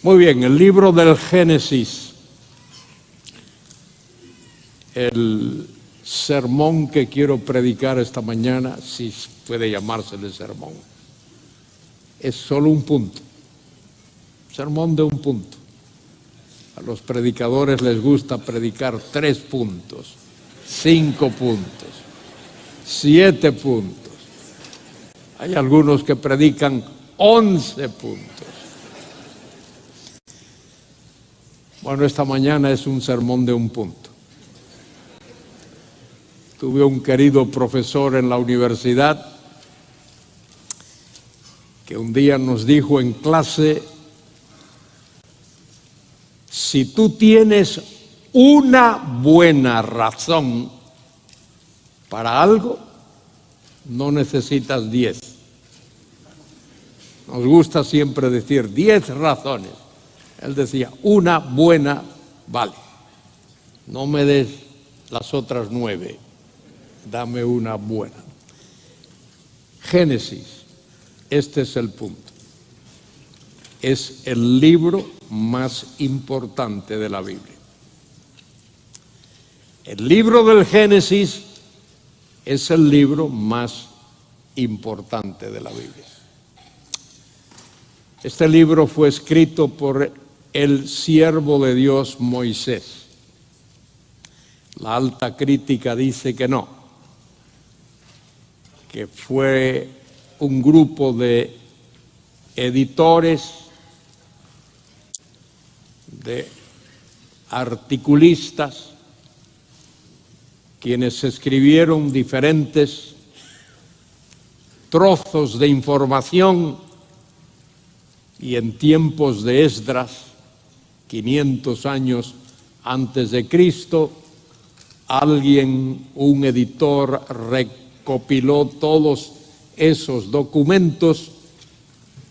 Muy bien, el libro del Génesis, el sermón que quiero predicar esta mañana, si puede llamársele sermón, es solo un punto, sermón de un punto. A los predicadores les gusta predicar 3 puntos, 5 puntos, 7 puntos. Hay algunos que predican 11 puntos. Bueno, esta mañana es un sermón de un punto. Tuve un querido profesor en la universidad que un día nos dijo en clase: si tú tienes una buena razón para algo, no necesitas 10. Nos gusta siempre decir 10 razones. Él decía, una buena vale. No me des las otras 9, dame una buena. Génesis, este es el punto. Es el libro más importante de la Biblia. El libro del Génesis es el libro más importante de la Biblia. Este libro fue escrito por el siervo de Dios Moisés. La alta crítica dice que no, que fue un grupo de editores, de articulistas, quienes escribieron diferentes trozos de información, y en tiempos de Esdras, 500 años antes de Cristo, un editor, recopiló todos esos documentos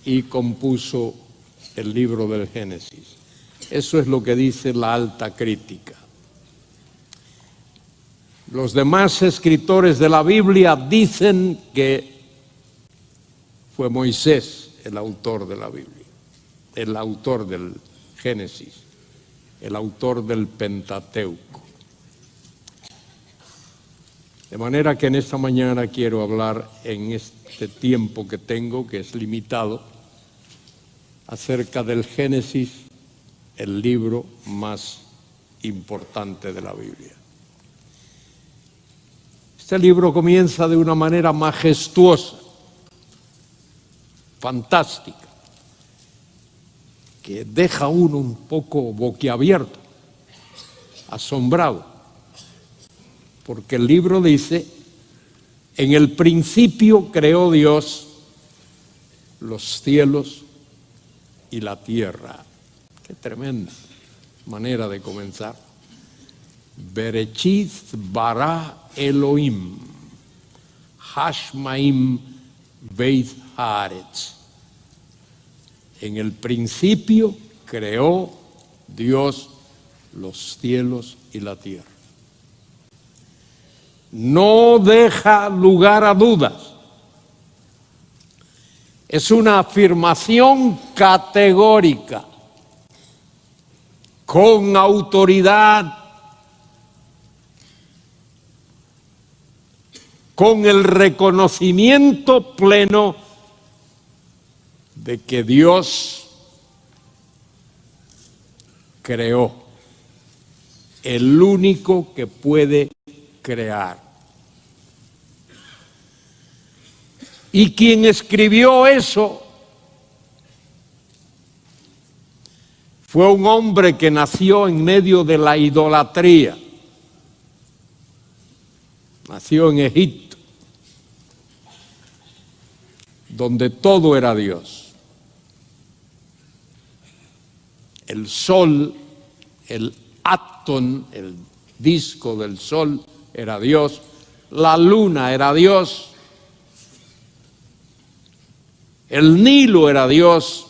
y compuso el libro del Génesis. Eso es lo que dice la alta crítica. Los demás escritores de la Biblia dicen que fue Moisés el autor de la Biblia, el autor del Génesis, el autor del Pentateuco. De manera que en esta mañana quiero hablar, en este tiempo que tengo, que es limitado, acerca del Génesis, el libro más importante de la Biblia. Este libro comienza de una manera majestuosa, fantástica, que deja a uno un poco boquiabierto, asombrado, porque el libro dice: en el principio creó Dios los cielos y la tierra. Qué tremenda manera de comenzar. Bereshit bara Elohim, Hashmaim Beit Haaretz. En el principio creó Dios los cielos y la tierra. No deja lugar a dudas. Es una afirmación categórica, con autoridad, con el reconocimiento pleno de que Dios creó, el único que puede crear. Y quien escribió eso fue un hombre que nació en medio de la idolatría. Nació en Egipto, donde todo era Dios. El sol, el átomo, el disco del sol era Dios, la luna era Dios, el Nilo era Dios,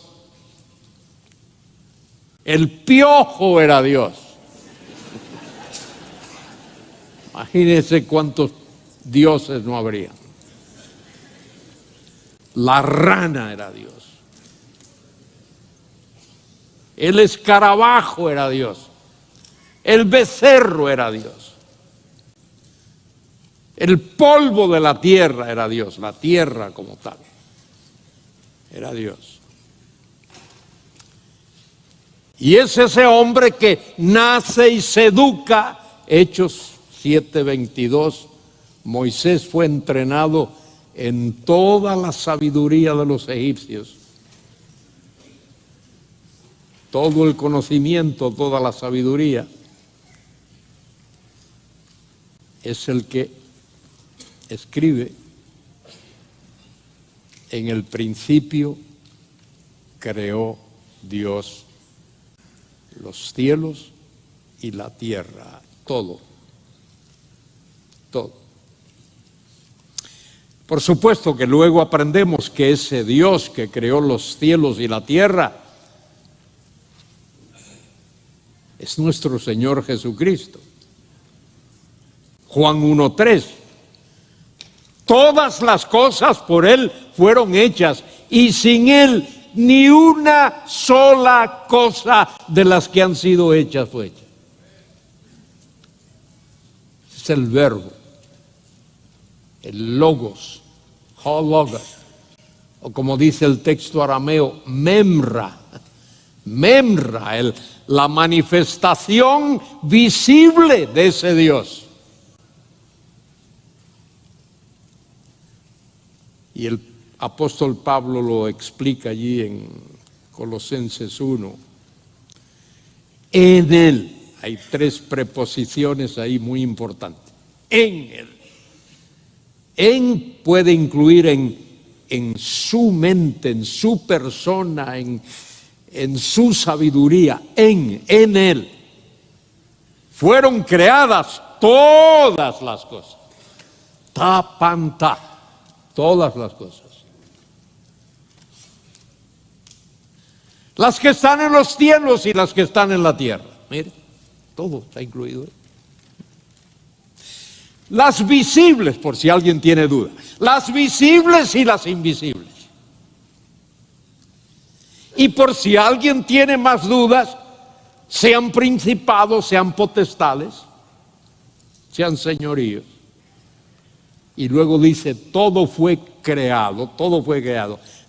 el piojo era Dios. Imagínense cuántos dioses no habría. La rana era Dios. El escarabajo era Dios. El becerro era Dios. El polvo de la tierra era Dios. La tierra como tal era Dios. Y es ese hombre que nace y se educa. Hechos 7:22. Moisés fue entrenado en toda la sabiduría de los egipcios. Todo el conocimiento, toda la sabiduría. Es el que escribe: en el principio creó Dios los cielos y la tierra, todo, todo. Por supuesto que luego aprendemos que ese Dios que creó los cielos y la tierra es nuestro Señor Jesucristo. Juan 1:3. Todas las cosas por Él fueron hechas y sin Él ni una sola cosa de las que han sido hechas fue hecha. Es el verbo, el logos, hologos, o como dice el texto arameo, memra, la manifestación visible de ese Dios. Y el apóstol Pablo lo explica allí en Colosenses 1. En Él, hay tres preposiciones ahí muy importantes. En Él. En puede incluir en su mente, en su persona, en su sabiduría. En Él fueron creadas todas las cosas. Tapanta. Todas las cosas. Las que están en los cielos y las que están en la tierra. Mire, todo está incluido. Las visibles, por si alguien tiene duda. Las visibles y las invisibles. Y por si alguien tiene más dudas, sean principados, sean potestades, sean señoríos. Y luego dice, todo fue creado.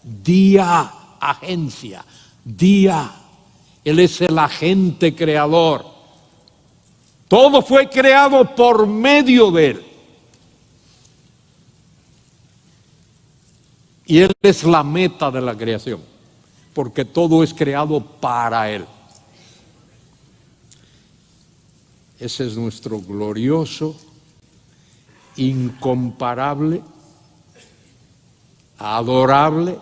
Día, agencia, día. Él es el agente creador. Todo fue creado por medio de Él. Y Él es la meta de la creación, porque todo es creado para Él. Ese es nuestro glorioso, incomparable, adorable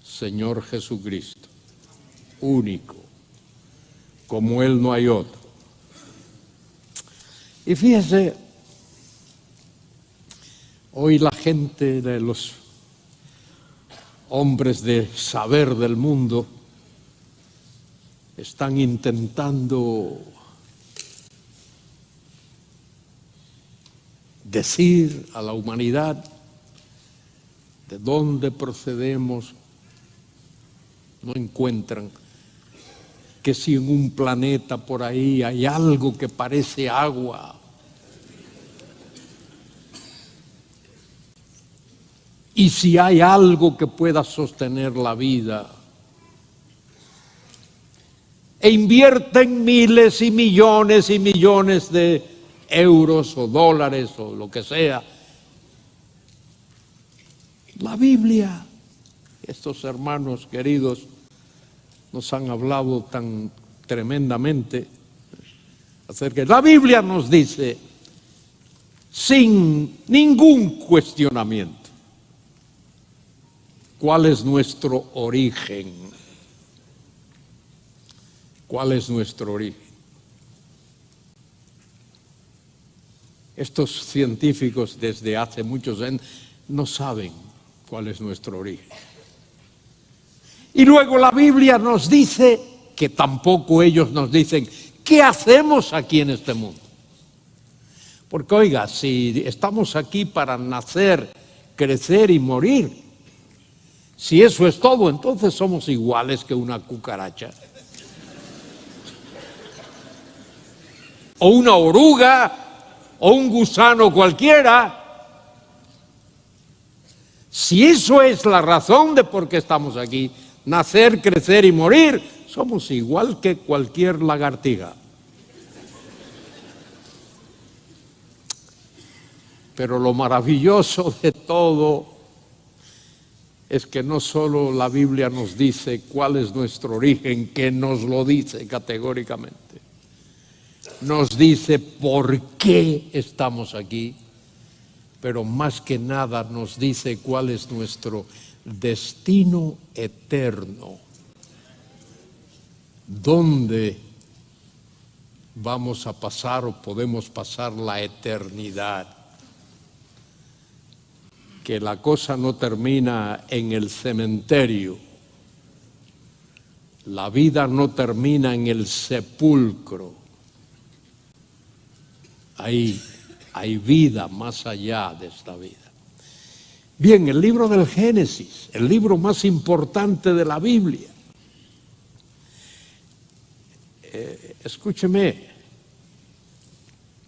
Señor Jesucristo, único, como Él no hay otro. Y fíjese, hoy la gente de los hombres de saber del mundo están intentando decir a la humanidad de dónde procedemos. No encuentran que si en un planeta por ahí hay algo que parece agua, y si hay algo que pueda sostener la vida, e invierten miles y millones de euros o dólares o lo que sea. La Biblia, estos hermanos queridos nos han hablado tan tremendamente acerca de la Biblia. Nos dice sin ningún cuestionamiento cuál es nuestro origen. ¿Cuál es nuestro origen? Estos científicos desde hace muchos años no saben cuál es nuestro origen. Y luego la Biblia nos dice que tampoco ellos nos dicen qué hacemos aquí en este mundo. Porque oiga, si estamos aquí para nacer, crecer y morir, Si eso es todo, entonces somos iguales que una cucaracha. O una oruga, o un gusano cualquiera. Si eso es la razón de por qué estamos aquí, nacer, crecer y morir, somos igual que cualquier lagartija. Pero lo maravilloso de todo es que no solo la Biblia nos dice cuál es nuestro origen, que nos lo dice categóricamente, nos dice por qué estamos aquí, pero más que nada nos dice cuál es nuestro destino eterno. ¿Dónde vamos a pasar o podemos pasar la eternidad? Que la cosa no termina en el cementerio, la vida no termina en el sepulcro. Hay vida más allá de esta vida. Bien, el libro del Génesis, el libro más importante de la Biblia. Escúcheme,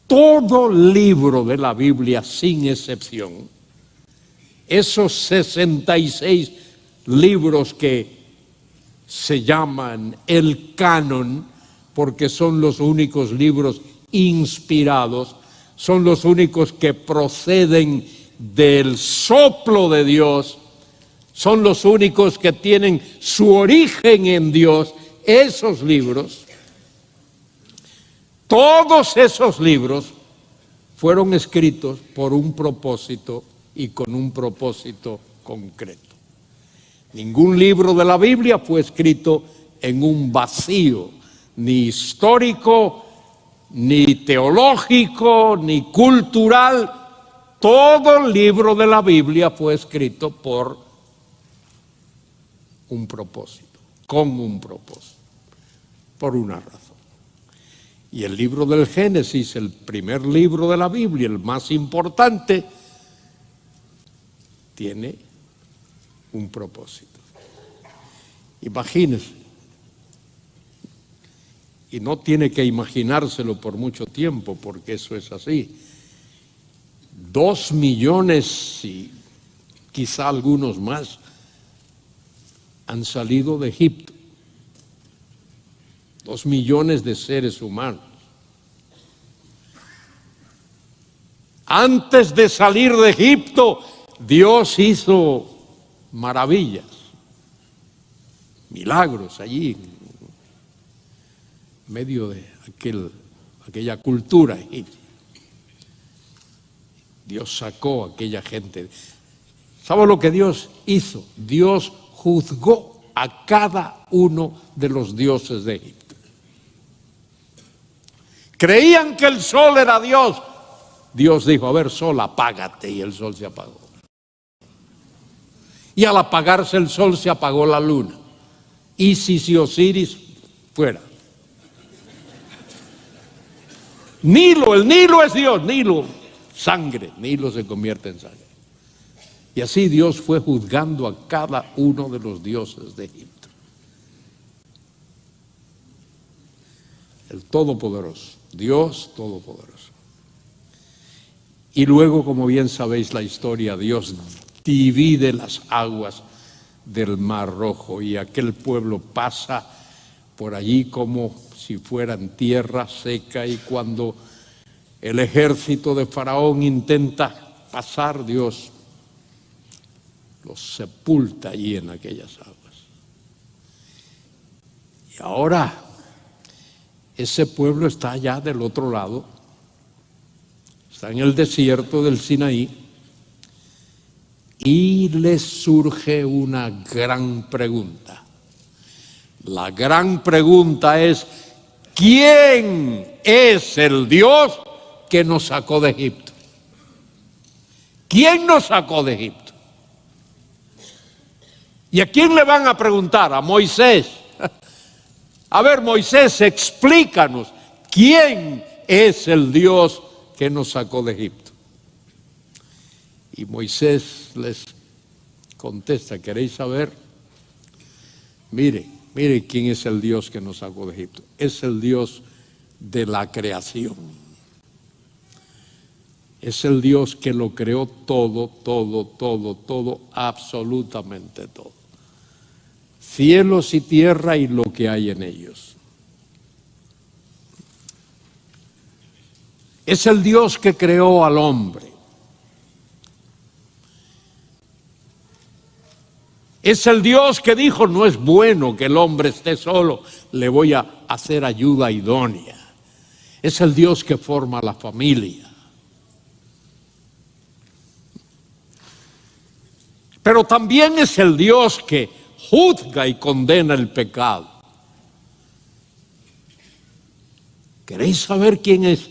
todo libro de la Biblia, sin excepción, esos 66 libros que se llaman el canon, porque son los únicos libros inspirados, son los únicos que proceden del soplo de Dios, son los únicos que tienen su origen en Dios. Esos libros, todos esos libros fueron escritos por un propósito y con un propósito concreto. Ningún libro de la Biblia fue escrito en un vacío, ni histórico, ni teológico, ni cultural. Todo el libro de la Biblia fue escrito por un propósito, con un propósito, por una razón. Y el libro del Génesis, el primer libro de la Biblia, el más importante, tiene un propósito. Imagínense, y no tiene que imaginárselo por mucho tiempo, porque eso es así. 2 millones y quizá algunos más han salido de Egipto. 2 millones de seres humanos. Antes de salir de Egipto, Dios hizo maravillas, milagros allí, en medio de aquella cultura egipcia. Dios sacó a aquella gente. ¿Sabe lo que Dios hizo? Dios juzgó a cada uno de los dioses de Egipto. Creían que el sol era Dios. Dios dijo, a ver, sol, apágate, y el sol se apagó. Y al apagarse el sol se apagó la luna. Isis y Osiris fuera. Nilo, el Nilo es Dios, Nilo, sangre, Nilo se convierte en sangre. Y así Dios fue juzgando a cada uno de los dioses de Egipto. El Todopoderoso, Dios Todopoderoso. Y luego, como bien sabéis la historia, Dios divide las aguas del Mar Rojo y aquel pueblo pasa por allí como si fueran tierra seca, y cuando el ejército de Faraón intenta pasar, Dios los sepulta allí en aquellas aguas. Y ahora ese pueblo está allá del otro lado, está en el desierto del Sinaí, y les surge una gran pregunta. La gran pregunta es, ¿quién es el Dios que nos sacó de Egipto? ¿Quién nos sacó de Egipto? ¿Y a quién le van a preguntar? A Moisés. A ver, Moisés, explícanos, ¿quién es el Dios que nos sacó de Egipto? Y Moisés les Contesta, ¿queréis saber? Mire quién es el Dios que nos sacó de Egipto. Es el Dios de la creación. Es el Dios que lo creó todo, absolutamente todo. Cielos y tierra y lo que hay en ellos. Es el Dios que creó al hombre. Es el Dios que dijo, no es bueno que el hombre esté solo, le voy a hacer ayuda idónea. Es el Dios que forma la familia. Pero también es el Dios que juzga y condena el pecado. ¿Queréis saber quién es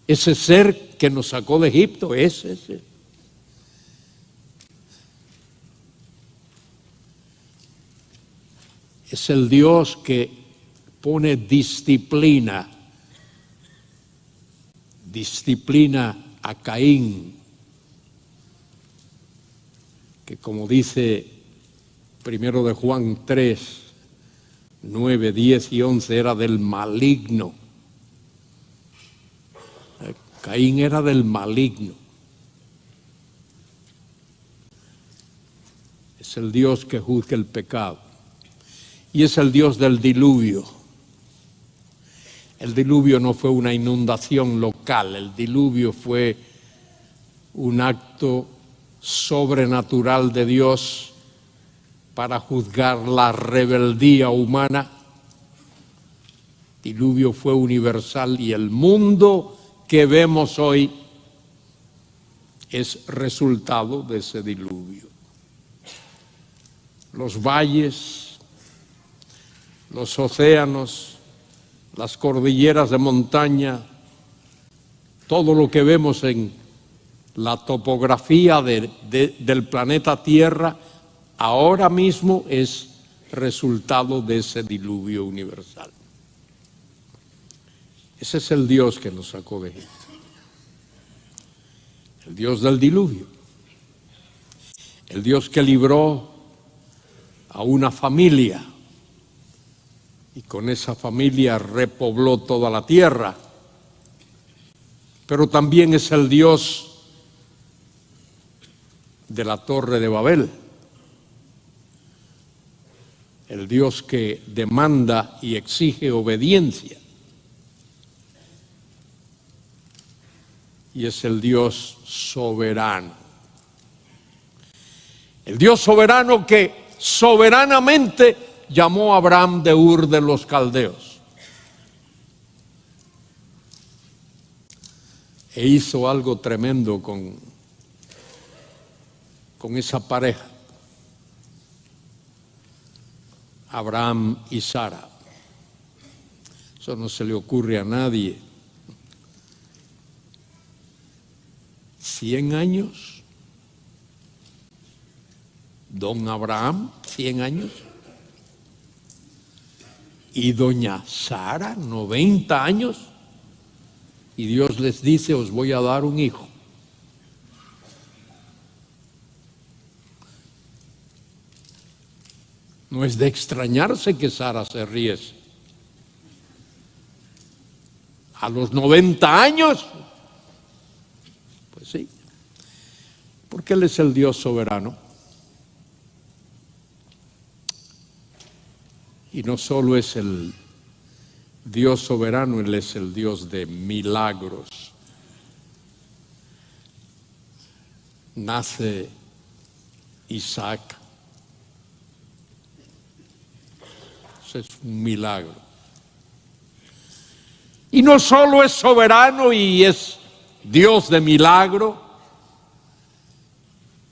ese ser que nos sacó de Egipto? Es ese. Es el Dios que pone disciplina a Caín, que como dice 1 de Juan 3, 9, 10 y 11, era del maligno. Caín era del maligno. Es el Dios que juzga el pecado. Y es el Dios del diluvio. El diluvio no fue una inundación local, el diluvio fue un acto sobrenatural de Dios para juzgar la rebeldía humana. El diluvio fue universal y el mundo que vemos hoy es resultado de ese diluvio. Los valles, los océanos, las cordilleras de montaña, todo lo que vemos en la topografía del planeta Tierra, ahora mismo es resultado de ese diluvio universal. Ese es el Dios que nos sacó de Egipto. El Dios del diluvio. El Dios que libró a una familia y con esa familia repobló toda la tierra. Pero también es el Dios de la Torre de Babel. El Dios que demanda y exige obediencia. Y es el Dios soberano. El Dios soberano que soberanamente llamó a Abraham de Ur de los Caldeos. E hizo algo tremendo con esa pareja, Abraham y Sara. Eso no se le ocurre a nadie. 100 años. Don Abraham, 100 años. Y doña Sara, 90 años. Y Dios les dice, os voy a dar un hijo. No es de extrañarse que Sara se riese. A los 90 años, pues sí, porque Él es el Dios soberano. Y no solo es el Dios soberano, Él es el Dios de milagros. Nace Isaac. Eso es un milagro. Y no solo es soberano y es Dios de milagro,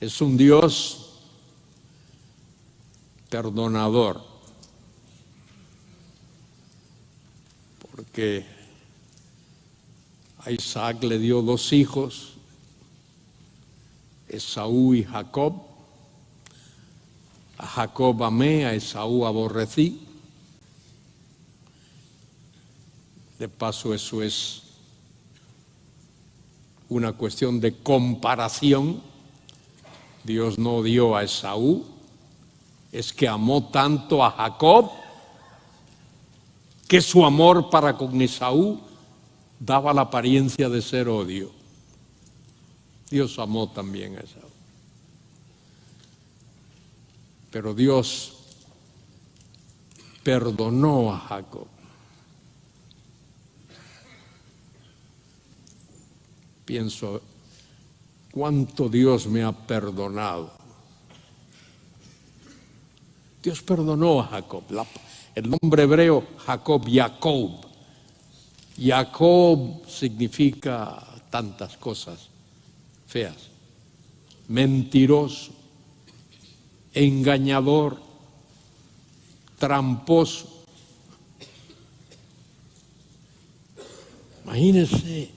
es un Dios perdonador. Porque a Isaac le dio 2 hijos, Esaú y Jacob. A Jacob amé, a Esaú aborrecí. De paso, eso es una cuestión de comparación. Dios no dio a Esaú, es que amó tanto a Jacob que su amor para con Esaú daba la apariencia de ser odio. Dios amó también a Esaú. Pero Dios perdonó a Jacob. Pienso, ¿cuánto Dios me ha perdonado? Dios perdonó a Jacob. El nombre hebreo, Jacob. Jacob significa tantas cosas feas. Mentiroso, engañador, tramposo. Imagínense,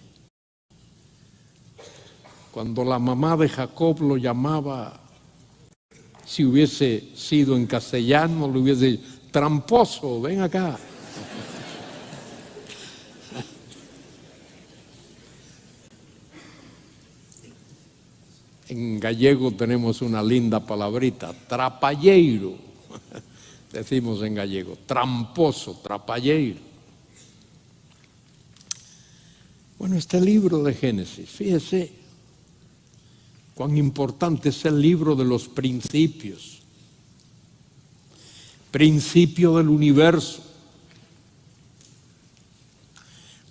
cuando la mamá de Jacob lo llamaba, si hubiese sido en castellano, le hubiese dicho, tramposo, ven acá. En gallego tenemos una linda palabrita, trapalleiro, decimos en gallego, tramposo, trapalleiro. Bueno, este libro de Génesis, fíjese cuán importante es el libro de los principios, principio del universo,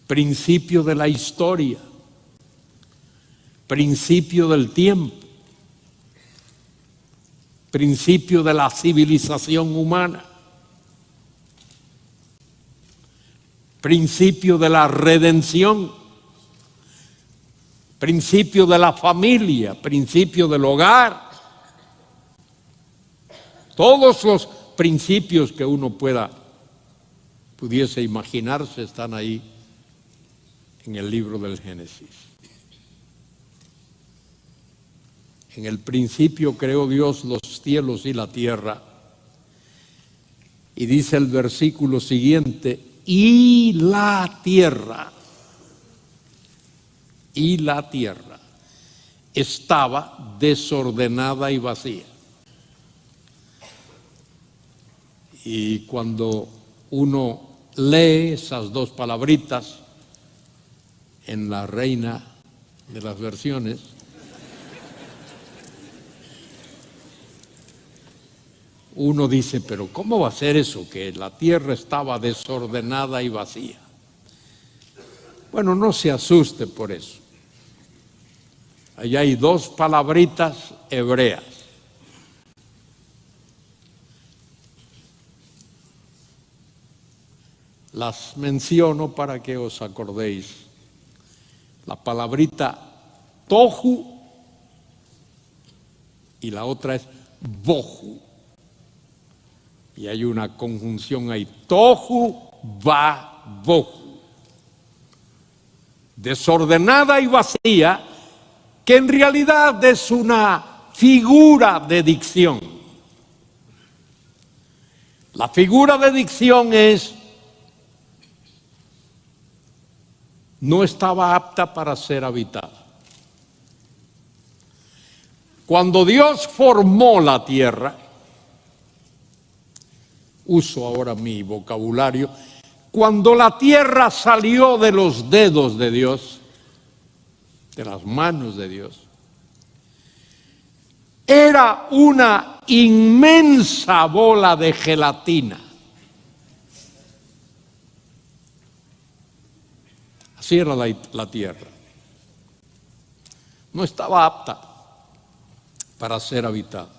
principio de la historia, principio del tiempo, principio de la civilización humana, principio de la redención, principio de la familia, principio del hogar. Todos los principios que uno pudiese imaginarse están ahí en el libro del Génesis. En el principio creó Dios los cielos y la tierra. Y dice el versículo siguiente, y la tierra estaba desordenada y vacía. Y cuando uno lee esas dos palabritas en la Reina de las Versiones, uno dice, pero ¿cómo va a ser eso? Que la tierra estaba desordenada y vacía. Bueno, no se asuste por eso. Allá hay dos palabritas hebreas. Las menciono para que os acordéis. La palabrita tohu y la otra es bohu. Y hay una conjunción ahí, tohu va bohu. Desordenada y vacía, que en realidad es una figura de dicción. La figura de dicción no estaba apta para ser habitada. Cuando Dios formó la tierra, uso ahora mi vocabulario, cuando la tierra salió de los dedos de Dios, de las manos de Dios, era una inmensa bola de gelatina. Así era la tierra. No estaba apta para ser habitada.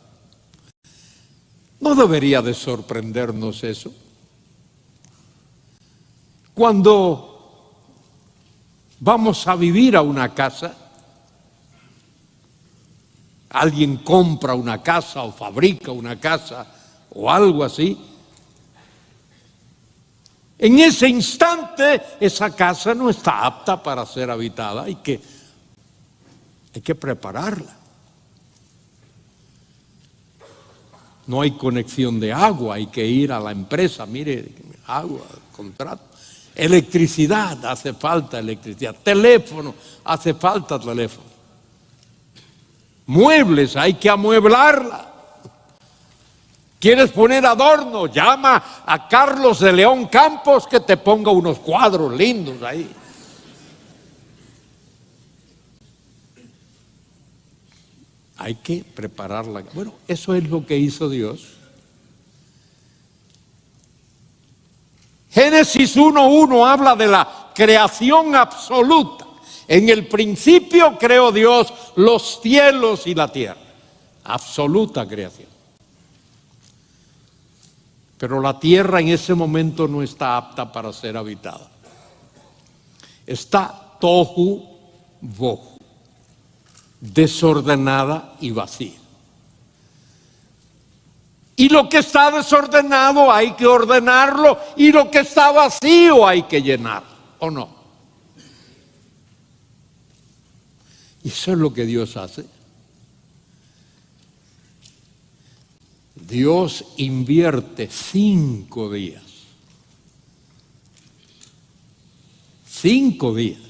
¿No debería de sorprendernos eso? Cuando vamos a vivir a una casa, alguien compra una casa o fabrica una casa o algo así, en ese instante esa casa no está apta para ser habitada, hay que prepararla. No hay conexión de agua, hay que ir a la empresa, mire, agua, contrato. Electricidad, hace falta electricidad. Teléfono, hace falta teléfono. Muebles, hay que amueblarla. ¿Quieres poner adorno? Llama a Carlos de León Campos que te ponga unos cuadros lindos ahí. Hay que prepararla. Bueno, eso es lo que hizo Dios. Génesis 1:1 habla de la creación absoluta. En el principio creó Dios los cielos y la tierra. Absoluta creación. Pero la tierra en ese momento no está apta para ser habitada. Está tohu bohu, desordenada y vacía. Y lo que está desordenado hay que ordenarlo, y lo que está vacío hay que llenarlo, ¿o no? Y eso es lo que Dios hace. Dios invierte 5 días. 5 días.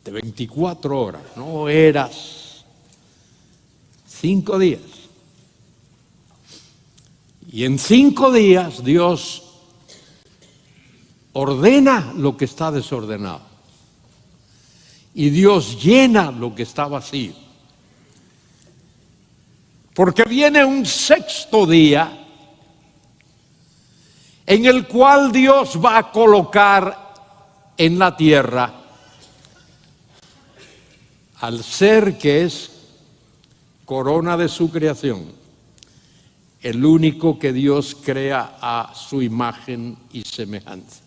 De 24 horas, no eras. 5 días. Y en 5 días Dios ordena lo que está desordenado. Y Dios llena lo que está vacío. Porque viene un 6º día en el cual Dios va a colocar en la tierra al ser que es corona de su creación, el único que Dios crea a su imagen y semejanza.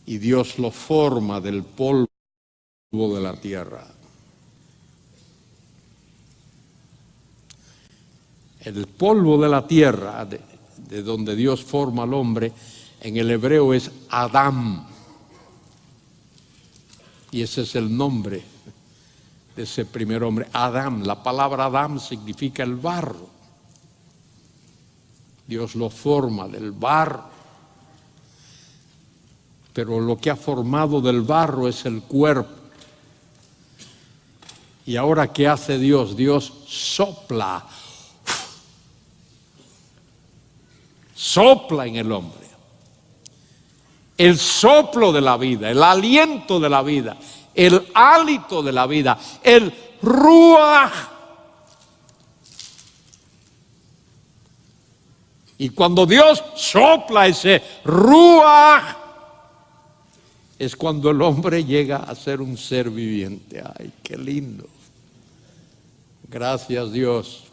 Y Dios lo forma del polvo de la tierra. El polvo de la tierra, de donde Dios forma al hombre, en el hebreo es Adán. Y ese es el nombre de ese primer hombre, Adán. La palabra Adán significa el barro. Dios lo forma del barro. Pero lo que ha formado del barro es el cuerpo. Y ahora, ¿qué hace Dios? Dios sopla. Sopla en el hombre. El soplo de la vida, el aliento de la vida, el hálito de la vida, el ruaj. Y cuando Dios sopla ese ruaj, es cuando el hombre llega a ser un ser viviente. ¡Ay, qué lindo! Gracias, Dios.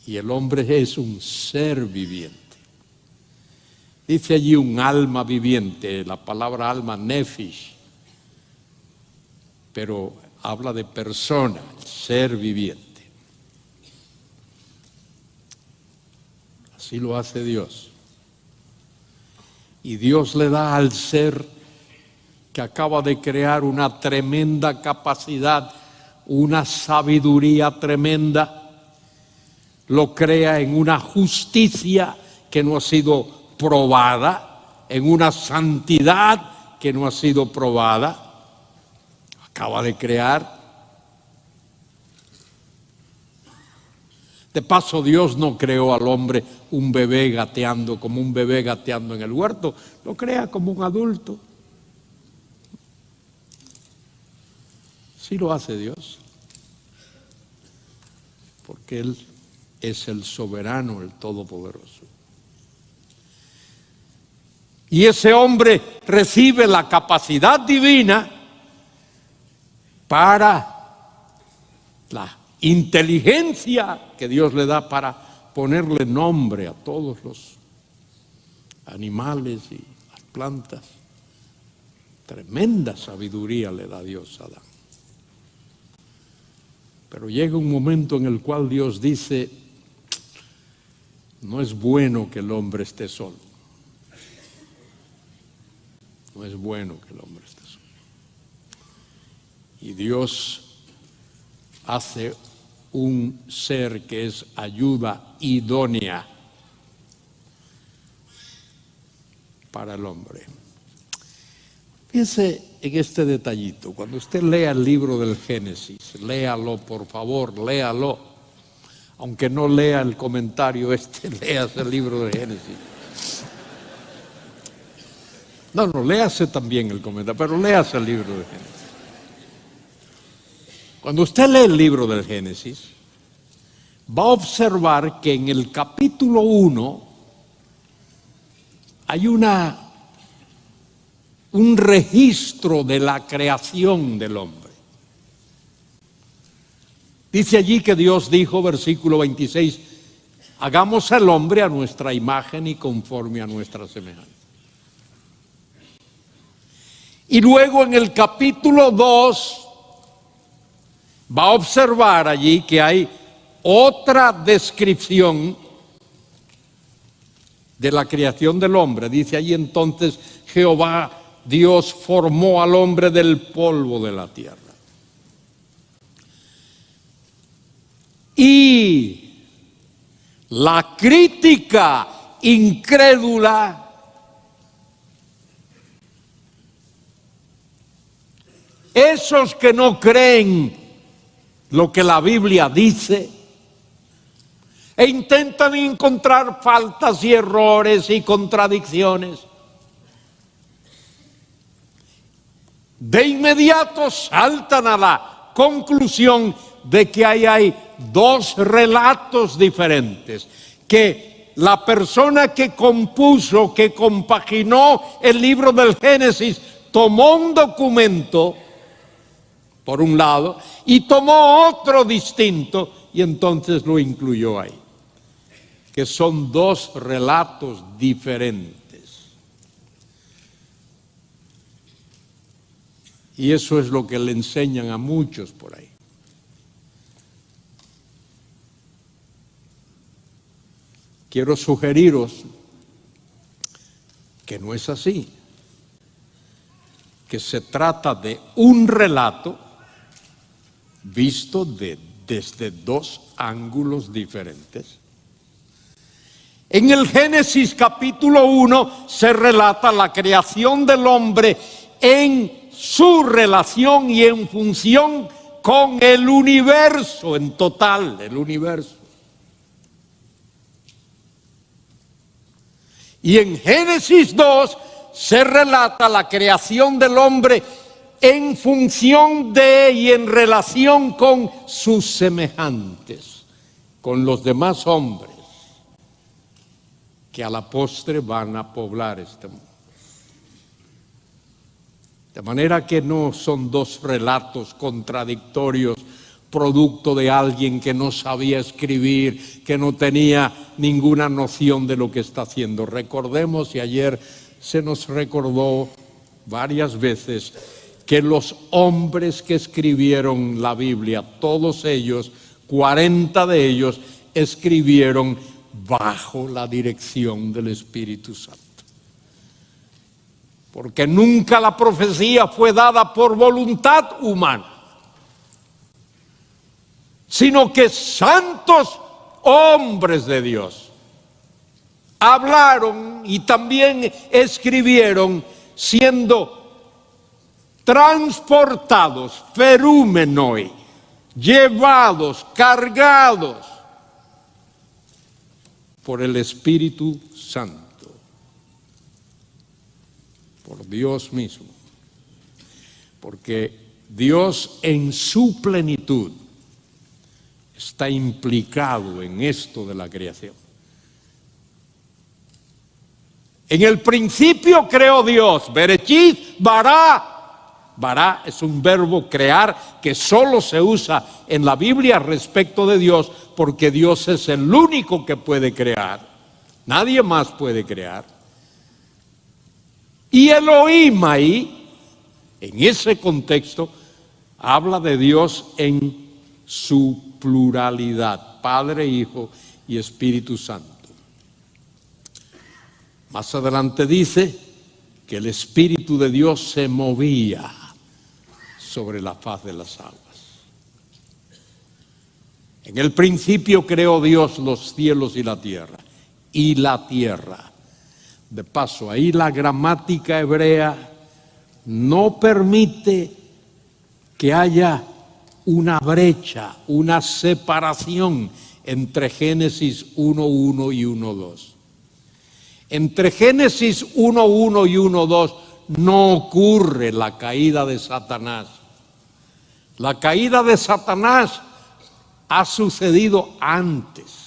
Y el hombre es un ser viviente. Dice allí un alma viviente, la palabra alma, nephish, pero habla de persona, ser viviente. Así lo hace Dios. Y Dios le da al ser que acaba de crear una tremenda capacidad, una sabiduría tremenda. Lo crea en una justicia que no ha sido probada, en una santidad que no ha sido probada. Acaba de crear. De paso, Dios no creó al hombre un bebé gateando, como un bebé gateando en el huerto. Lo crea como un adulto. Sí lo hace Dios. Porque Él es el soberano, el todopoderoso. Y ese hombre recibe la capacidad divina para la inteligencia que Dios le da para ponerle nombre a todos los animales y las plantas. Tremenda sabiduría le da Dios a Adán. Pero llega un momento en el cual Dios dice: no es bueno que el hombre esté solo. No es bueno que el hombre esté solo. Y Dios hace un ser que es ayuda idónea para el hombre. Fíjese en este detallito. Cuando usted lea el libro del Génesis, léalo, por favor, léalo. Aunque no lea el comentario léase el libro del Génesis. No, léase también el comentario, pero léase el libro del Génesis. Cuando usted lee el libro del Génesis, va a observar que en el capítulo 1 hay un registro de la creación del hombre. Dice allí que Dios dijo, versículo 26, hagamos al hombre a nuestra imagen y conforme a nuestra semejanza. Y luego en el capítulo 2 va a observar allí que hay otra descripción de la creación del hombre. Dice allí entonces, Jehová Dios formó al hombre del polvo de la tierra. Y la crítica incrédula esos que no creen lo que la Biblia dice e intentan encontrar faltas y errores y contradicciones, de inmediato saltan a la conclusión de que ahí hay dos relatos diferentes, que la persona que compuso, que compaginó el libro del Génesis, tomó un documento, por un lado, y tomó otro distinto, y entonces lo incluyó ahí, que son dos relatos diferentes. Y eso es lo que le enseñan a muchos por ahí. Quiero sugeriros que no es así, que se trata de un relato visto desde dos ángulos diferentes. En el Génesis capítulo 1 se relata la creación del hombre en su relación y en función con el universo, en total, el universo. Y en Génesis 2 se relata la creación del hombre en función de y en relación con sus semejantes, con los demás hombres que a la postre van a poblar este mundo. De manera que no son dos relatos contradictorios, producto de alguien que no sabía escribir, que no tenía ninguna noción de lo que está haciendo. Recordemos, y ayer se nos recordó varias veces, que los hombres que escribieron la Biblia, todos ellos, 40 de ellos, escribieron bajo la dirección del Espíritu Santo. Porque nunca la profecía fue dada por voluntad humana, sino que santos hombres de Dios hablaron y también escribieron, siendo transportados, ferúmenoi, llevados, cargados por el Espíritu Santo, por Dios mismo, porque Dios en su plenitud está implicado en esto de la creación. En el principio creó Dios, Bereshit bara. Bara es un verbo crear que solo se usa en la Biblia respecto de Dios, porque Dios es el único que puede crear. Nadie más puede crear. Y Elohim ahí, en ese contexto, habla de Dios en su pluralidad, Padre, Hijo y Espíritu Santo. Más adelante dice que el Espíritu de Dios se movía sobre la faz de las aguas. En el principio creó Dios los cielos y la tierra. Y la tierra. De paso, ahí la gramática hebrea no permite que haya una brecha, una separación entre Génesis 1:1 y 1:2. Entre Génesis 1:1 y 1:2 no ocurre la caída de Satanás. La caída de Satanás ha sucedido antes.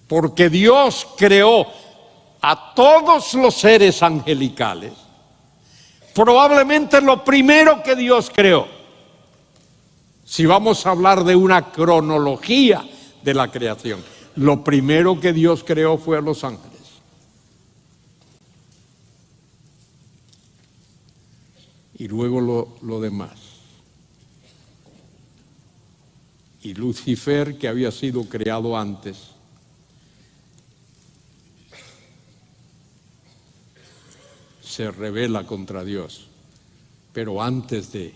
Porque Dios creó a todos los seres angelicales. Probablemente lo primero que Dios creó, si vamos a hablar de una cronología de la creación, lo primero que Dios creó fue a los ángeles. Y luego lo demás. Y Lucifer, que había sido creado antes, se rebela contra Dios, pero antes de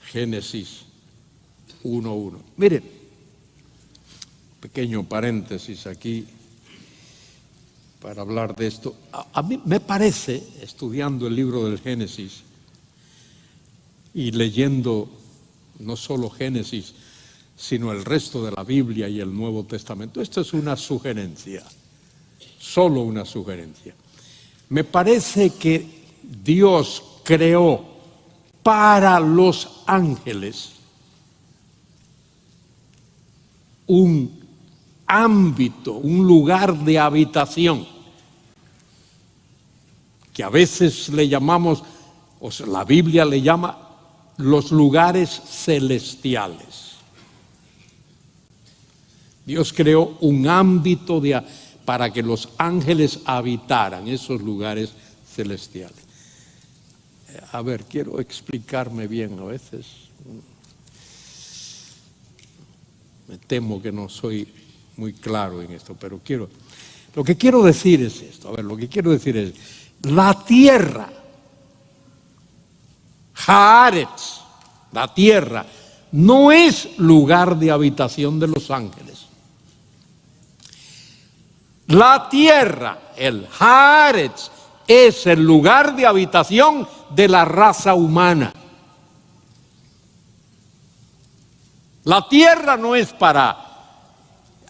Génesis 1:1. Miren, pequeño paréntesis aquí para hablar de esto. A mí me parece, estudiando el libro del Génesis y leyendo no solo Génesis, sino el resto de la Biblia y el Nuevo Testamento, esto es una sugerencia, solo una sugerencia. Me parece que Dios creó para los ángeles un ámbito, un lugar de habitación, que a veces le llamamos, o sea, la Biblia le llama los lugares celestiales. Dios creó un ámbito para que los ángeles habitaran esos lugares celestiales. A ver, quiero explicarme bien a veces. Me temo que no soy muy claro en esto, pero lo que quiero decir es esto. A ver, lo que quiero decir es, la tierra, Haaretz, la tierra, no es lugar de habitación de los ángeles. La tierra, el Haaretz, es el lugar de habitación de la raza humana. La tierra no es para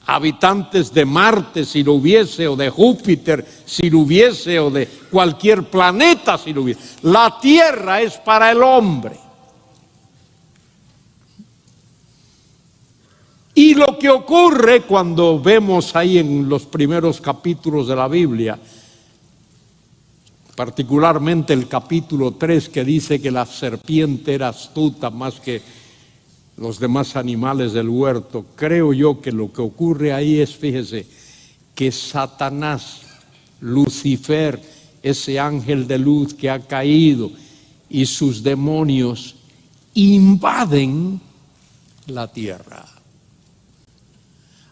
habitantes de Marte, si lo hubiese, o de Júpiter, si lo hubiese, o de cualquier planeta, si lo hubiese. La tierra es para el hombre. Y lo que ocurre cuando vemos ahí en los primeros capítulos de la Biblia, particularmente el capítulo 3, que dice que la serpiente era astuta más que los demás animales del huerto, creo yo que lo que ocurre ahí es, fíjese, que Satanás, Lucifer, ese ángel de luz que ha caído, y sus demonios invaden la tierra.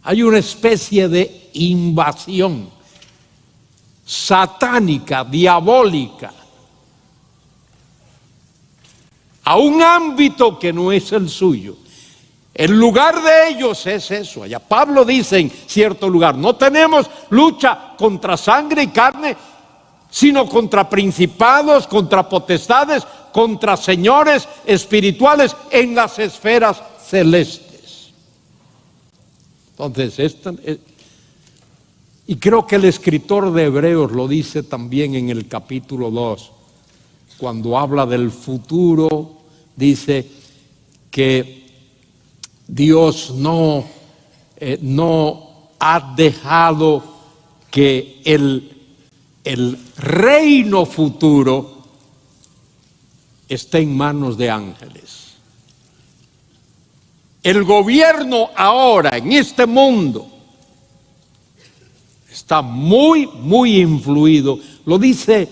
Hay una especie de invasión satánica, diabólica, a un ámbito que no es el suyo. El lugar de ellos es eso. Allá Pablo dice en cierto lugar, no tenemos lucha contra sangre y carne, sino contra principados, contra potestades, contra señores espirituales en las esferas celestes. Entonces, y creo que el escritor de Hebreos lo dice también en el capítulo 2, cuando habla del futuro, dice que Dios no ha dejado que el reino futuro esté en manos de ángeles. El gobierno ahora en este mundo está muy, muy influido. Lo dice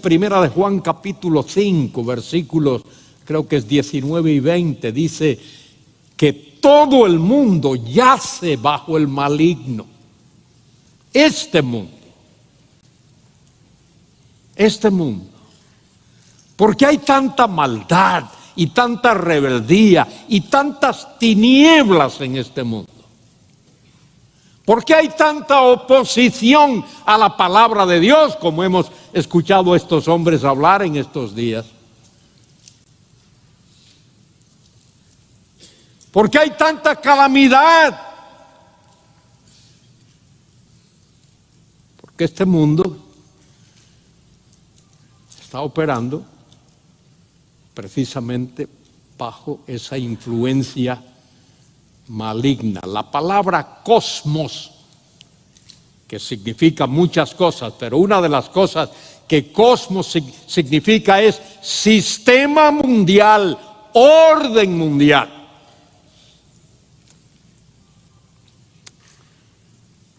Primera de Juan capítulo 5, versículos, creo que es 19 y 20, dice que todo el mundo yace bajo el maligno. Este mundo. Porque hay tanta maldad y tanta rebeldía y tantas tinieblas en este mundo. ¿Por qué hay tanta oposición a la palabra de Dios, como hemos escuchado a estos hombres hablar en estos días? ¿Por qué hay tanta calamidad? Porque este mundo está operando precisamente bajo esa influencia maligna. La palabra cosmos, que significa muchas cosas, pero una de las cosas que cosmos significa es sistema mundial, orden mundial.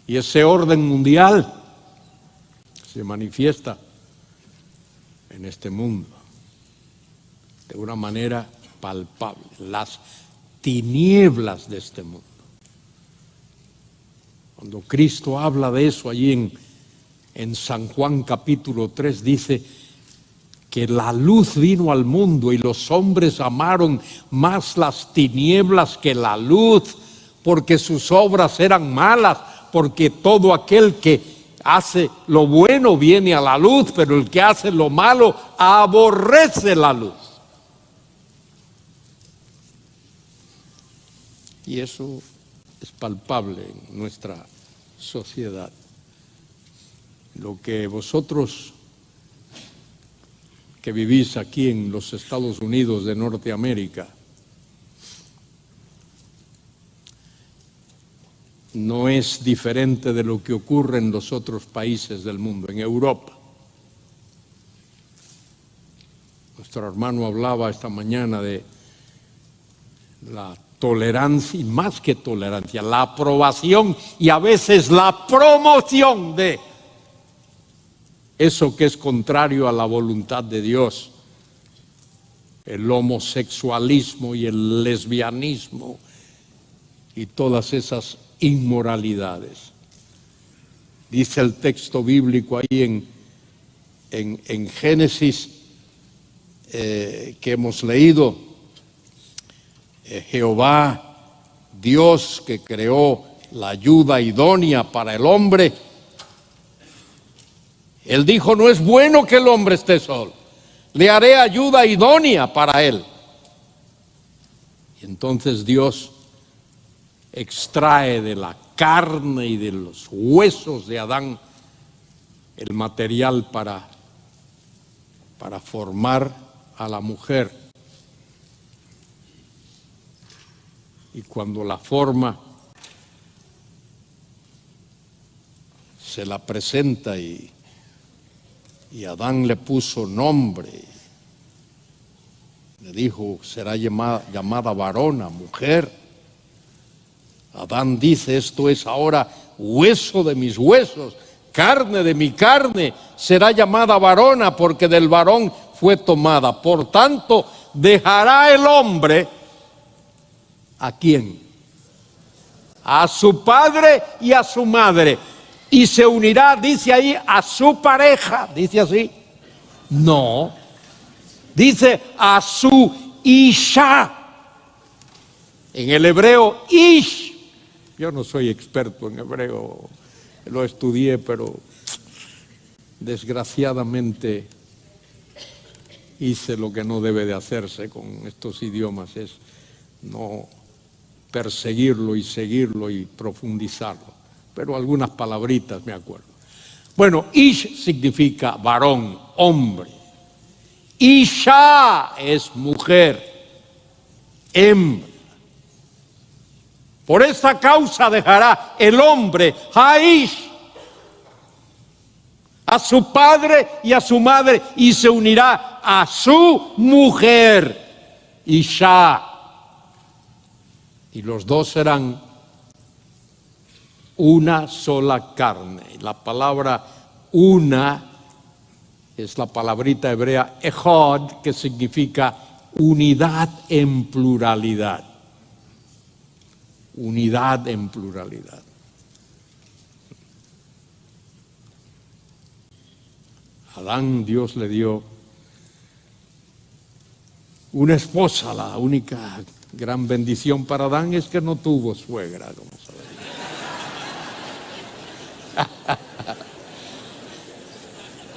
Y ese orden mundial se manifiesta en este mundo de una manera palpable. Las tinieblas de este mundo. Cuando Cristo habla de eso allí en San Juan capítulo 3, dice que la luz vino al mundo y los hombres amaron más las tinieblas que la luz, porque sus obras eran malas, porque todo aquel que hace lo bueno viene a la luz, pero el que hace lo malo aborrece la luz. Y eso es palpable en nuestra sociedad. Lo que vosotros que vivís aquí en los Estados Unidos de Norteamérica no es diferente de lo que ocurre en los otros países del mundo, en Europa. Nuestro hermano hablaba esta mañana de la tolerancia, y más que tolerancia, la aprobación y a veces la promoción de eso que es contrario a la voluntad de Dios, el homosexualismo y el lesbianismo y todas esas inmoralidades. Dice el texto bíblico ahí en Génesis que hemos leído, Jehová, Dios que creó la ayuda idónea para el hombre, Él dijo: no es bueno que el hombre esté solo, le haré ayuda idónea para él. Y entonces Dios extrae de la carne y de los huesos de Adán el material para formar a la mujer. Y cuando la forma, se la presenta y Adán le puso nombre. Le dijo: será llamada varona, mujer. Adán dice: esto es ahora hueso de mis huesos, carne de mi carne, será llamada varona, porque del varón fue tomada. Por tanto, dejará el hombre, ¿a quién? A su padre y a su madre, y se unirá, dice ahí, a su pareja. ¿Dice así? No, dice a su isha. En el hebreo, ish. Yo no soy experto en hebreo, lo estudié, pero desgraciadamente hice lo que no debe de hacerse con estos idiomas, es no perseguirlo y seguirlo y profundizarlo. Pero algunas palabritas me acuerdo. Bueno, ish significa varón, hombre. Isha es mujer, hembra. Por esta causa dejará el hombre, Haish, a su padre y a su madre, y se unirá a su mujer, Isha. Y los dos serán una sola carne. La palabra una es la palabrita hebrea echad, que significa unidad en pluralidad. Unidad en pluralidad. A Adán Dios le dio una esposa. La única gran bendición para Adán es que no tuvo suegra, como sabemos.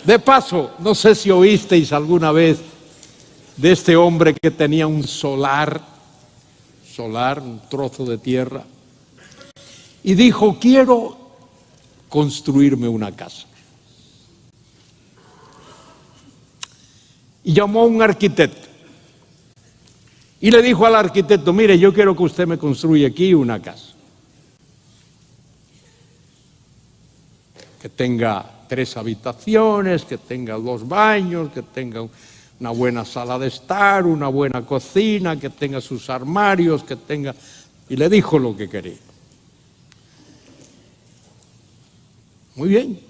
De paso, no sé si oísteis alguna vez de este hombre que tenía un solar, un trozo de tierra, y dijo, quiero construirme una casa. Y llamó a un arquitecto. Y le dijo al arquitecto, mire, yo quiero que usted me construya aquí una casa. Que tenga 3 habitaciones, que tenga 2 baños, que tenga una buena sala de estar, una buena cocina, que tenga sus armarios, que tenga... Y le dijo lo que quería. Muy bien.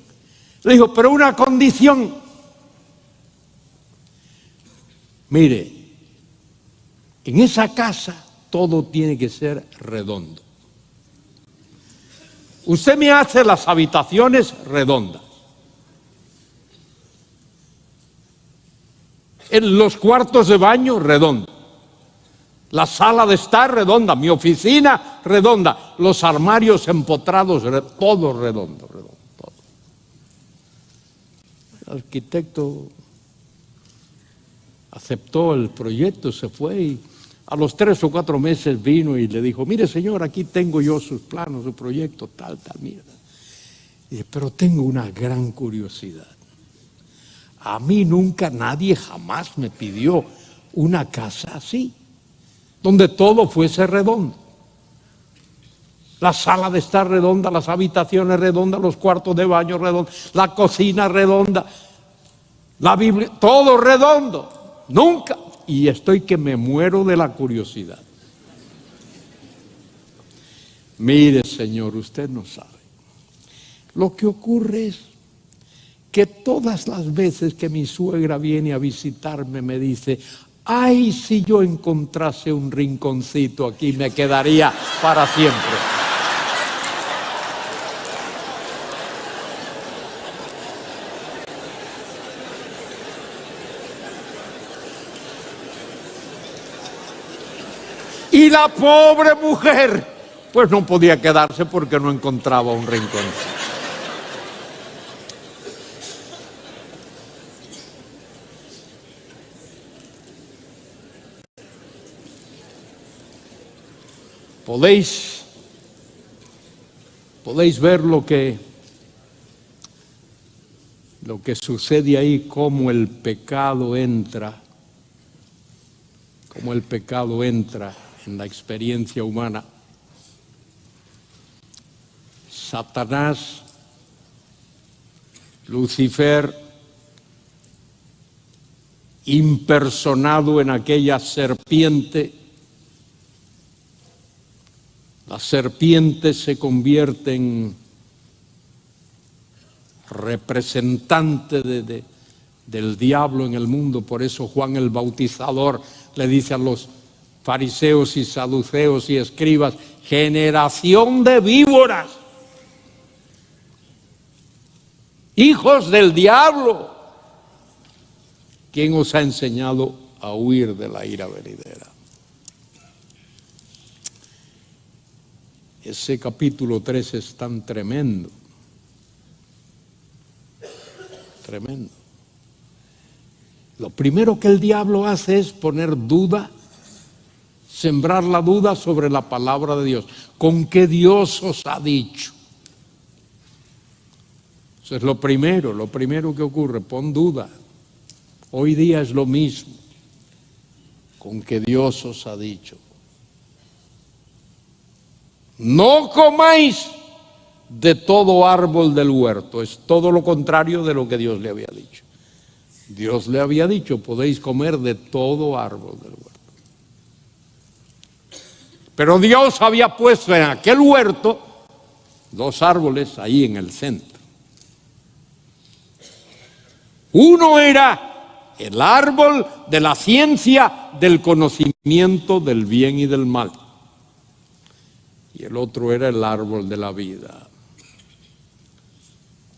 Le dijo, pero una condición. Mire, en esa casa todo tiene que ser redondo. Usted me hace las habitaciones redondas. En los cuartos de baño, redondo. La sala de estar, redonda. Mi oficina, redonda. Los armarios empotrados, todo redondo, todo. El arquitecto aceptó el proyecto, se fue y a los 3 o 4 meses vino y le dijo, mire señor, aquí tengo yo sus planos, su proyecto, tal, mira. Y dice, pero tengo una gran curiosidad. A mí nunca nadie jamás me pidió una casa así, donde todo fuese redondo. La sala de estar redonda, las habitaciones redondas, los cuartos de baño redondos, la cocina redonda, la Biblia, todo redondo. Nunca. Y estoy que me muero de la curiosidad. Mire, señor, usted no sabe. Lo que ocurre es que todas las veces que mi suegra viene a visitarme me dice, ay, si yo encontrase un rinconcito aquí me quedaría para siempre. Y la pobre mujer, pues no podía quedarse porque no encontraba un rincón. Podéis ver lo que sucede ahí, cómo el pecado entra en la experiencia humana. Satanás, Lucifer, impersonado en aquella serpiente, la serpiente se convierte en representante del diablo en el mundo. Por eso Juan el Bautizador le dice a los fariseos y saduceos y escribas, generación de víboras, hijos del diablo, ¿quién os ha enseñado a huir de la ira venidera? Ese capítulo 3 es tan tremendo, tremendo. Lo primero que el diablo hace es poner duda, sembrar la duda sobre la palabra de Dios. ¿Con qué Dios os ha dicho? Eso es lo primero que ocurre, pon duda. Hoy día es lo mismo, con que Dios os ha dicho. No comáis de todo árbol del huerto, es todo lo contrario de lo que Dios le había dicho. Dios le había dicho, podéis comer de todo árbol del huerto. Pero Dios había puesto en aquel huerto 2 árboles ahí en el centro. Uno era el árbol de la ciencia del conocimiento del bien y del mal. Y el otro era el árbol de la vida.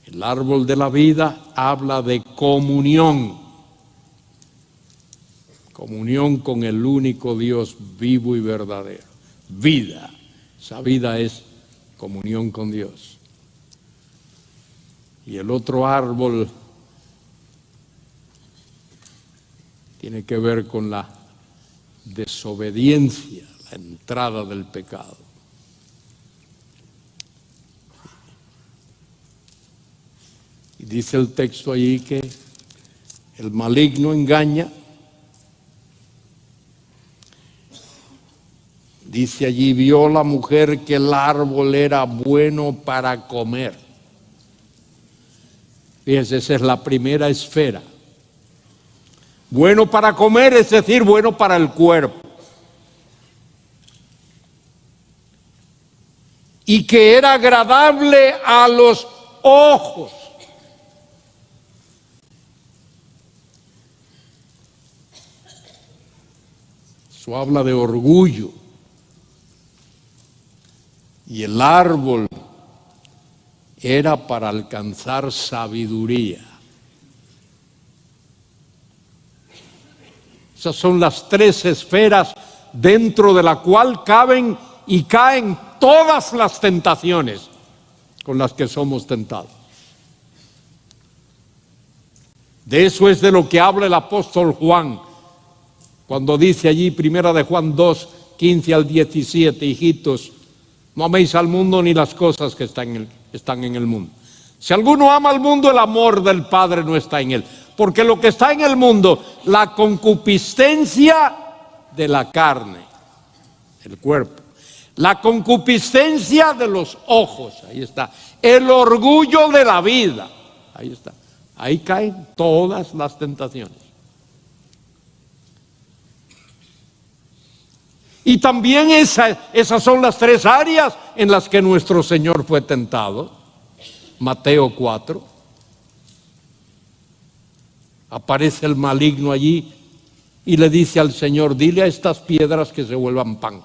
El árbol de la vida habla de comunión. Comunión con el único Dios vivo y verdadero. Vida. Esa vida es comunión con Dios. Y el otro árbol tiene que ver con la desobediencia, la entrada del pecado. Y dice el texto allí que el maligno engaña. Dice allí, vio la mujer que el árbol era bueno para comer. Fíjense, esa es la primera esfera. Bueno para comer, es decir, bueno para el cuerpo. Y que era agradable a los ojos. Eso habla de orgullo. Y el árbol era para alcanzar sabiduría. Esas son las tres esferas dentro de la cual caben y caen todas las tentaciones con las que somos tentados. De eso es de lo que habla el apóstol Juan, cuando dice allí, primera de Juan 2, 15 al 17, hijitos, no améis al mundo ni las cosas que están en el mundo. Si alguno ama al mundo, el amor del Padre no está en él. Porque lo que está en el mundo, la concupiscencia de la carne, el cuerpo, la concupiscencia de los ojos, ahí está, el orgullo de la vida, ahí está. Ahí caen todas las tentaciones. Y también esas son las tres áreas en las que nuestro Señor fue tentado. Mateo 4. Aparece el maligno allí y le dice al Señor, dile a estas piedras que se vuelvan pan.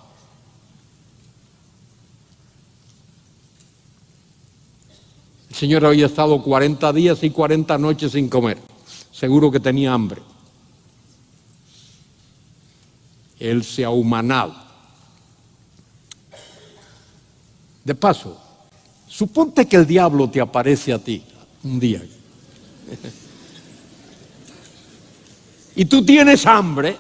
El Señor había estado 40 días y 40 noches sin comer. Seguro que tenía hambre. Él se ha humanado. De paso, suponte que el diablo te aparece a ti un día y tú tienes hambre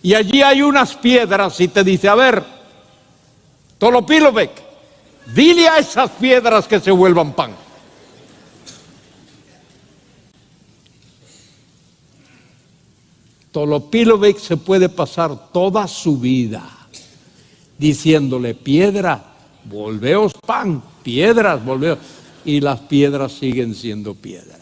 y allí hay unas piedras y te dice, a ver, Tolopilovec, dile a esas piedras que se vuelvan pan. Tolopilovec se puede pasar toda su vida diciéndole, piedra, volveos pan, piedras, volveos. Y las piedras siguen siendo piedra.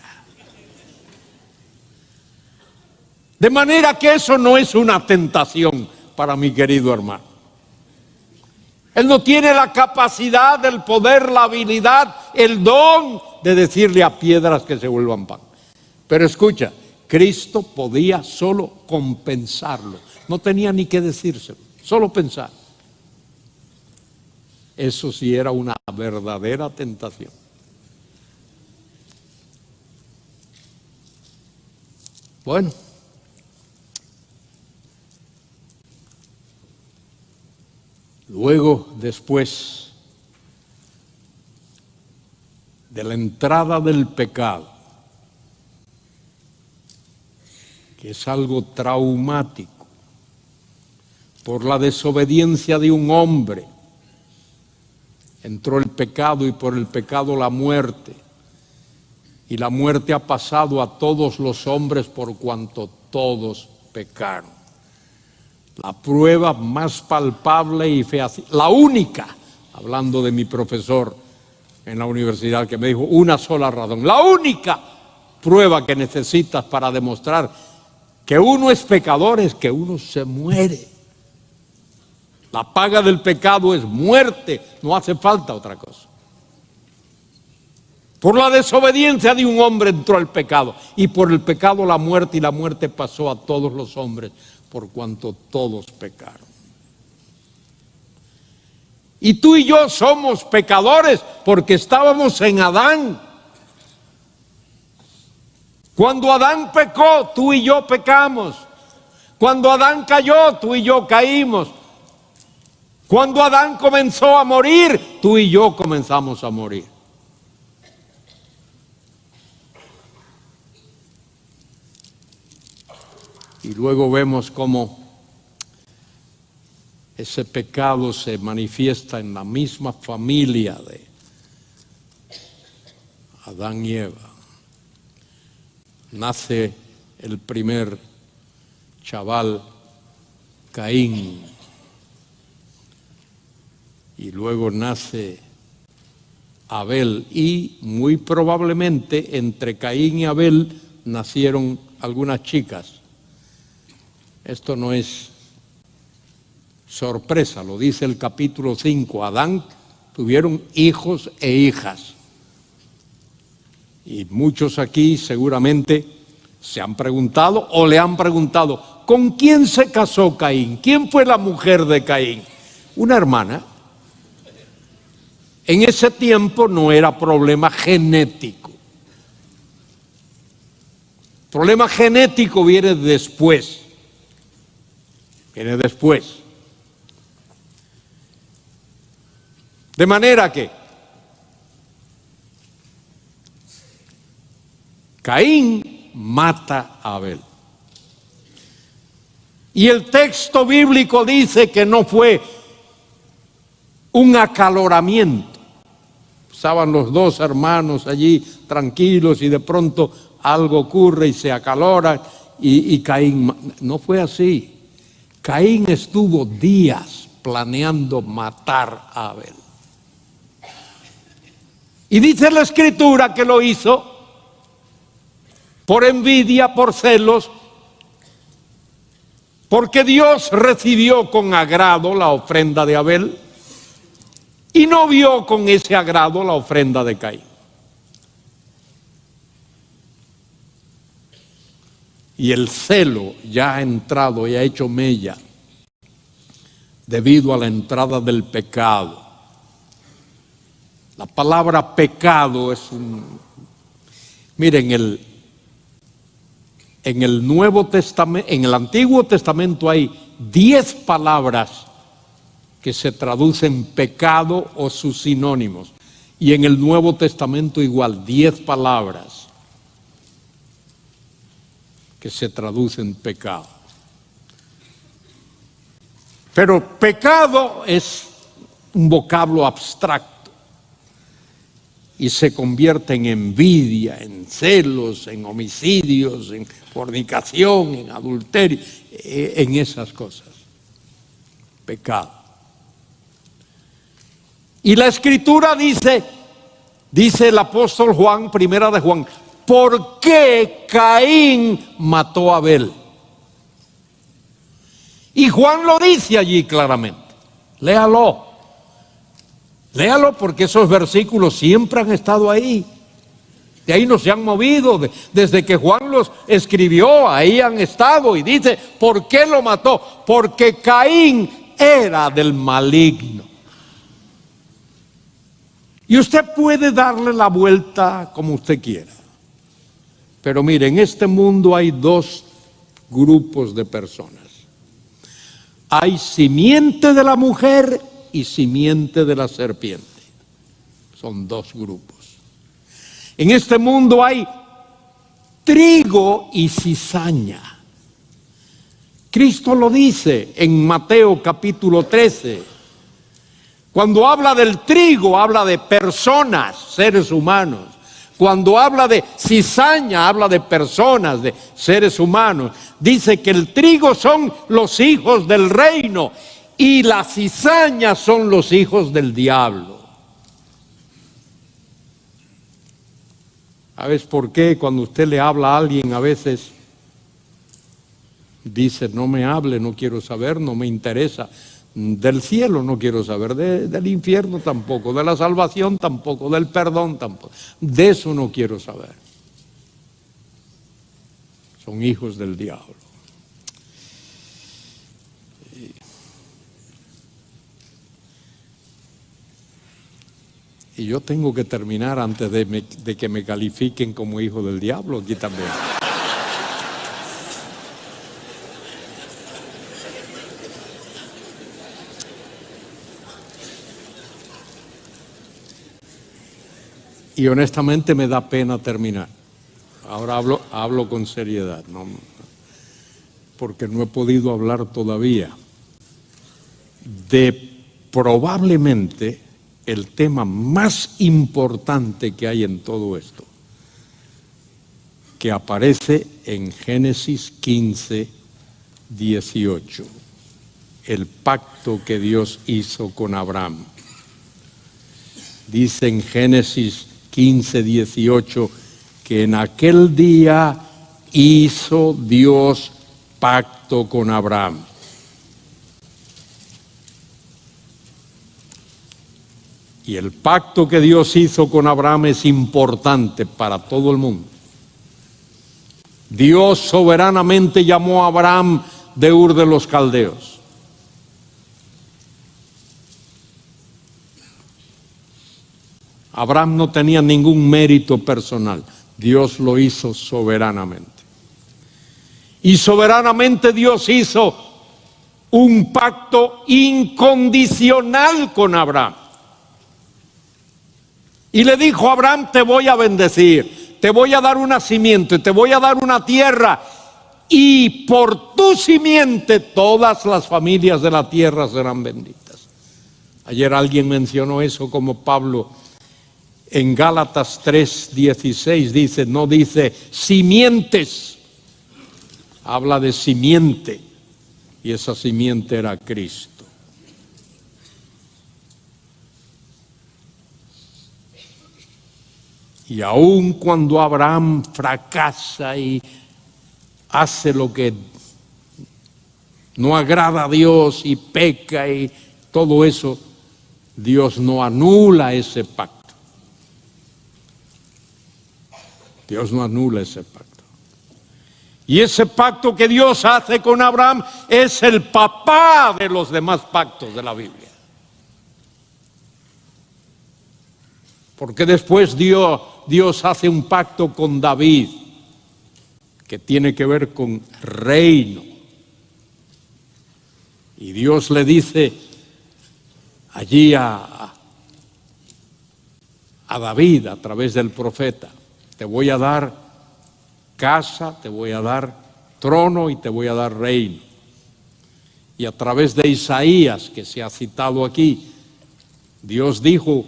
De manera que eso no es una tentación para mi querido hermano. Él no tiene la capacidad, el poder, la habilidad, el don de decirle a piedras que se vuelvan pan. Pero escucha, Cristo podía solo compensarlo. No tenía ni que decírselo, solo pensar. Eso sí era una verdadera tentación. Bueno. Luego, después de la entrada del pecado, que es algo traumático, por la desobediencia de un hombre, entró el pecado y por el pecado la muerte. Y la muerte ha pasado a todos los hombres por cuanto todos pecaron. La prueba más palpable y fehaciente, la única, hablando de mi profesor en la universidad que me dijo una sola razón, la única prueba que necesitas para demostrar que uno es pecador es que uno se muere. La paga del pecado es muerte, no hace falta otra cosa. Por la desobediencia de un hombre entró el pecado y por el pecado la muerte, y la muerte pasó a todos los hombres por cuanto todos pecaron. Y tú y yo somos pecadores porque estábamos en Adán. Cuando Adán pecó, tú y yo pecamos. Cuando Adán cayó, tú y yo caímos. Cuando Adán comenzó a morir, tú y yo comenzamos a morir. Y luego vemos cómo ese pecado se manifiesta en la misma familia de Adán y Eva. Nace el primer chaval, Caín, y luego nace Abel, y muy probablemente entre Caín y Abel nacieron algunas chicas. Esto no es sorpresa, lo dice el capítulo 5. Adán tuvieron hijos e hijas. Y muchos aquí seguramente se han preguntado o le han preguntado, ¿con quién se casó Caín? ¿Quién fue la mujer de Caín? Una hermana. En ese tiempo no era problema genético. El problema genético viene después. Viene después. De manera que Caín mata a Abel. Y el texto bíblico dice que no fue un acaloramiento. Estaban los dos hermanos allí tranquilos y de pronto algo ocurre y se acaloran y Caín. No fue así. Caín estuvo días planeando matar a Abel. Y dice la Escritura que lo hizo por envidia, por celos, porque Dios recibió con agrado la ofrenda de Abel y no vio con ese agrado la ofrenda de Caín. Y el celo ya ha entrado y ha hecho mella debido a la entrada del pecado. La palabra pecado es miren, en el Nuevo Testamento, en el Antiguo Testamento hay 10 palabras que se traducen pecado o sus sinónimos. Y en el Nuevo Testamento igual, 10 palabras que se traducen pecado. Pero pecado es un vocablo abstracto y se convierte en envidia, en celos, en homicidios, en fornicación, en adulterio, en esas cosas. Pecado. Y la Escritura dice el apóstol Juan, primera de Juan, ¿por qué Caín mató a Abel? Y Juan lo dice allí claramente. Léalo. Léalo porque esos versículos siempre han estado ahí. De ahí no se han movido. Desde que Juan los escribió, ahí han estado. Y dice, ¿por qué lo mató? Porque Caín era del maligno. Y usted puede darle la vuelta como usted quiera. Pero mire, en este mundo hay dos grupos de personas. Hay simiente de la mujer y simiente de la serpiente. Son dos grupos. En este mundo hay trigo y cizaña. Cristo lo dice en Mateo capítulo 13. Cuando habla del trigo, habla de personas, seres humanos. Cuando habla de cizaña, habla de personas, de seres humanos. Dice que el trigo son los hijos del reino y la cizaña son los hijos del diablo. ¿Sabes por qué? Cuando usted le habla a alguien, a veces dice, no me hable, no quiero saber, no me interesa. Del cielo no quiero saber, del infierno tampoco, de la salvación tampoco, del perdón tampoco. De eso no quiero saber. Son hijos del diablo. Y yo tengo que terminar antes de que me califiquen como hijo del diablo aquí también. Y honestamente me da pena terminar. Ahora hablo con seriedad, ¿no? porque no he podido hablar todavía de probablemente el tema más importante que hay en todo esto, que aparece en Génesis 15, 18, el pacto que Dios hizo con Abraham. Dice en Génesis 15, 18, que en aquel día hizo Dios pacto con Abraham. Y el pacto que Dios hizo con Abraham es importante para todo el mundo. Dios soberanamente llamó a Abraham de Ur de los Caldeos. Abraham no tenía ningún mérito personal. Dios lo hizo soberanamente. Y soberanamente Dios hizo un pacto incondicional con Abraham. Y le dijo a Abraham: te voy a bendecir, te voy a dar una simiente, te voy a dar una tierra, y por tu simiente todas las familias de la tierra serán benditas. Ayer alguien mencionó eso, como Pablo en Gálatas 3:16 dice, no dice simientes, habla de simiente, y esa simiente era Cristo. Y aun cuando Abraham fracasa y hace lo que no agrada a Dios y peca y todo eso, Dios no anula ese pacto. Dios no anula ese pacto. Y ese pacto que Dios hace con Abraham es el papá de los demás pactos de la Biblia. Porque después Dios hace un pacto con David, que tiene que ver con reino. Y Dios le dice allí a David, a través del profeta: te voy a dar casa, te voy a dar trono y te voy a dar reino. Y a través de Isaías, que se ha citado aquí, Dios dijo: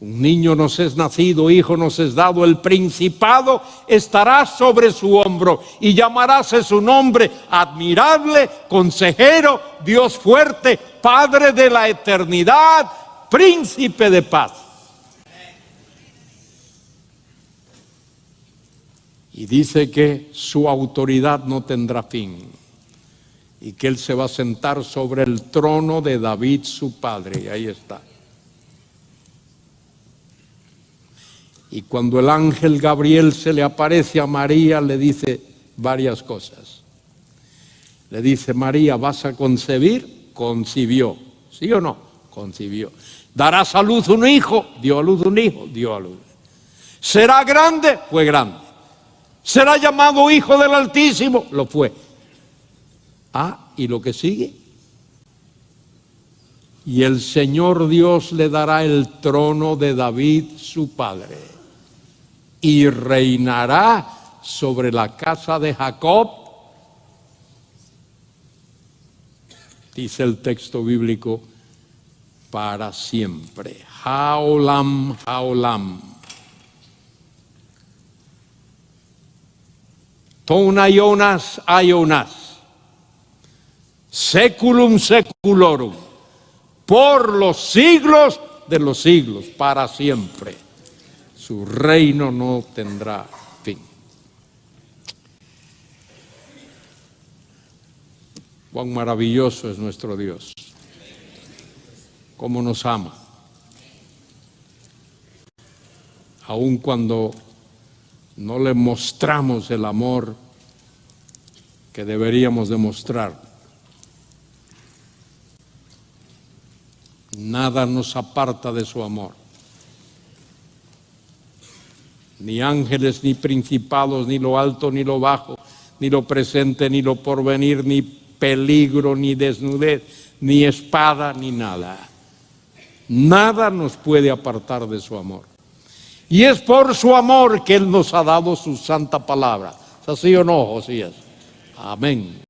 un niño nos es nacido, hijo nos es dado, el principado estará sobre su hombro, y llamaráse su nombre admirable, consejero, Dios fuerte, Padre de la eternidad, príncipe de paz. Y dice que su autoridad no tendrá fin, y que él se va a sentar sobre el trono de David su padre. Y ahí está. Y cuando el ángel Gabriel se le aparece a María, le dice varias cosas. Le dice: María, vas a concebir. Concibió. ¿Sí o no? Concibió. Darás a luz un hijo. Dio a luz un hijo. Dio a luz. Será grande. Fue grande. Será llamado Hijo del Altísimo. Lo fue. ¿Y lo que sigue? Y el Señor Dios le dará el trono de David su padre, y reinará sobre la casa de Jacob, dice el texto bíblico, para siempre. Haolam, haolam. Tonaionas, aionas. Seculum seculorum. Por los siglos de los siglos, para siempre. Su reino no tendrá fin. Cuán maravilloso es nuestro Dios. Cómo nos ama. Aun cuando no le mostramos el amor que deberíamos demostrar. Nada nos aparta de su amor. Ni ángeles, ni principados, ni lo alto, ni lo bajo, ni lo presente, ni lo porvenir, ni peligro, ni desnudez, ni espada, ni nada. Nada nos puede apartar de su amor. Y es por su amor que Él nos ha dado su santa palabra. ¿Es así o no, Josías? Amén.